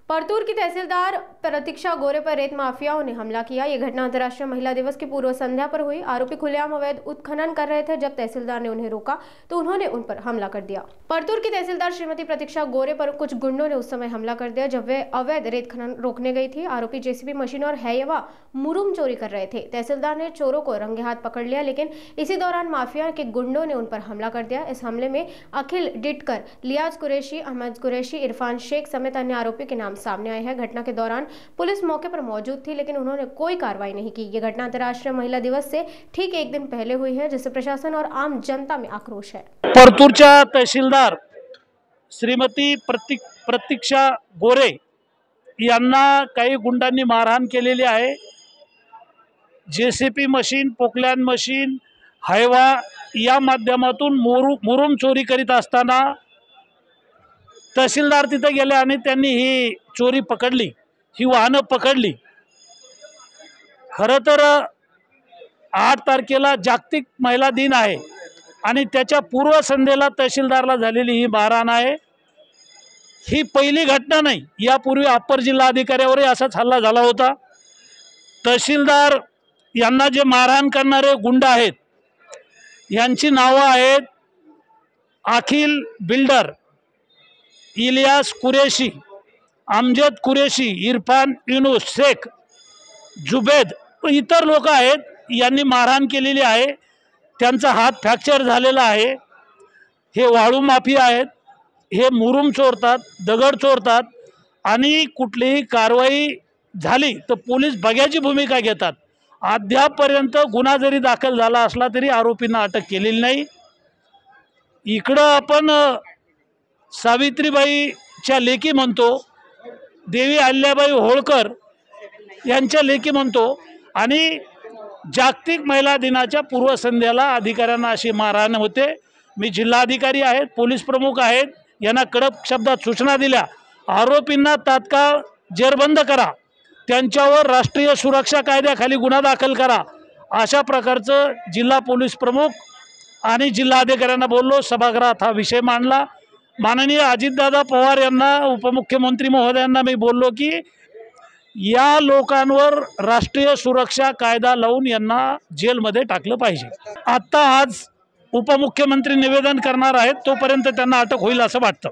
परतूर की तहसीलदार प्रतीक्षा गोरे पर रेत माफियाओं ने हमला किया। यह घटना अंतर्राष्ट्रीय महिला दिवस की पूर्व संध्या पर हुई। आरोपी खुलेआम अवैध उत्खनन कर रहे थे। जब तहसीलदार ने उन्हें रोका तो उन्होंने उन पर हमला कर दिया। परतूर की तहसीलदार श्रीमती प्रतीक्षा गोरे पर कुछ गुंडों ने उस समय हमला कर दिया जब वे अवैध रेत खनन रोकने गई थी। आरोपी जेसीबी मशीन और हैयवा मुरुम चोरी कर रहे थे। तहसीलदार ने चोरों को रंगे हाथ पकड़ लिया, लेकिन इसी दौरान माफिया के गुंडों ने उन पर हमला कर दिया। इस हमले में अखिल डिटकर, लियाज कुरैशी, अहमद कुरैशी, इरफान शेख समेत अन्य आरोपी के नाम सामने आए हैं। घटना के दौरान पुलिस मौके पर मौजूद थी, लेकिन उन्होंने कोई कार्रवाई नहीं की। यह घटना अंतर्राष्ट्रीय महिला दिवस से ठीक एक दिन पहले हुई है, जिससे प्रशासन और आम जनता में आक्रोश है। परतूरच्या तहसीलदार श्रीमती प्रतीक्षा गोरे यांना काही गुंडांनी मारहाण केलेली आहे। जेसीपी मशीन, पोकलॅन मशीन, हैवा या माध्यमातून मुरुम चोरी करीत असताना तहसीलदार तिथे गेले आणि त्यांनी ही चोरी पकडली, ही वाहनं पकडली। खरं तर 8 तारखेला जागतिक महिला दिन आहे आणि त्याच्या पूर्वसंध्येला तहसीलदारला झालेली ही मारहाण आहे। ही पहिली घटना नाही, यापूर्वी अप्पर जिल्हा अधिकाऱ्यावरही असाच हल्ला झाला होता। तहसीलदार यांना जे मारहाण करणारे गुंड आहेत यांची नावं आहेत अखिल बिल्डर, इलियास कुरैशी, अमजद कुरैशी, इरफान युनुस शेख, जुबेद व इतर लोक आहेत। यांनी मारहाण केलेली आहे। त्यांचा हात फ्रॅक्चर झालेला आहे। हे वाळू माफिया आहेत। हे मुरुम चोरतात, दगड चोरतात आणि कुठलीही कारवाई झाली तर पोलीस बघ्याची भूमिका घेतात। अद्यापपर्यंत गुन्हा जरी दाखल झाला असला तरी आरोपींना अटक केलेली नाही। इकडं आपण सावित्रीबाईच्या लेकी म्हणतो, देवी अहिल्याबाई होळकर यांच्या लेकी म्हणतो आणि जागतिक महिला दिनाच्या पूर्वसंध्येला अधिकाऱ्यांना अशी मारहाण होते। मी जिल्हाधिकारी आहेत, पोलीस प्रमुख आहेत, यांना कडक शब्दात सूचना दिल्या, आरोपींना तात्काळ जेरबंद करा, त्यांच्यावर राष्ट्रीय सुरक्षा कायद्याखाली गुन्हा दाखल करा, अशा प्रकारचं जिल्हा पोलीस प्रमुख आणि जिल्हाधिकाऱ्यांना बोललो। सभागृहात हा विषय मांडला। माननीय अजितदादा पवार यांना, उपमुख्यमंत्री महोदयांना मी बोललो की या लोकांवर राष्ट्रीय सुरक्षा कायदा लावून यांना जेलमध्ये टाकलं पाहिजे। आज उपमुख्यमंत्री निवेदन करणार आहेत, तोपर्यंत त्यांना अटक होईल असं वाटतं।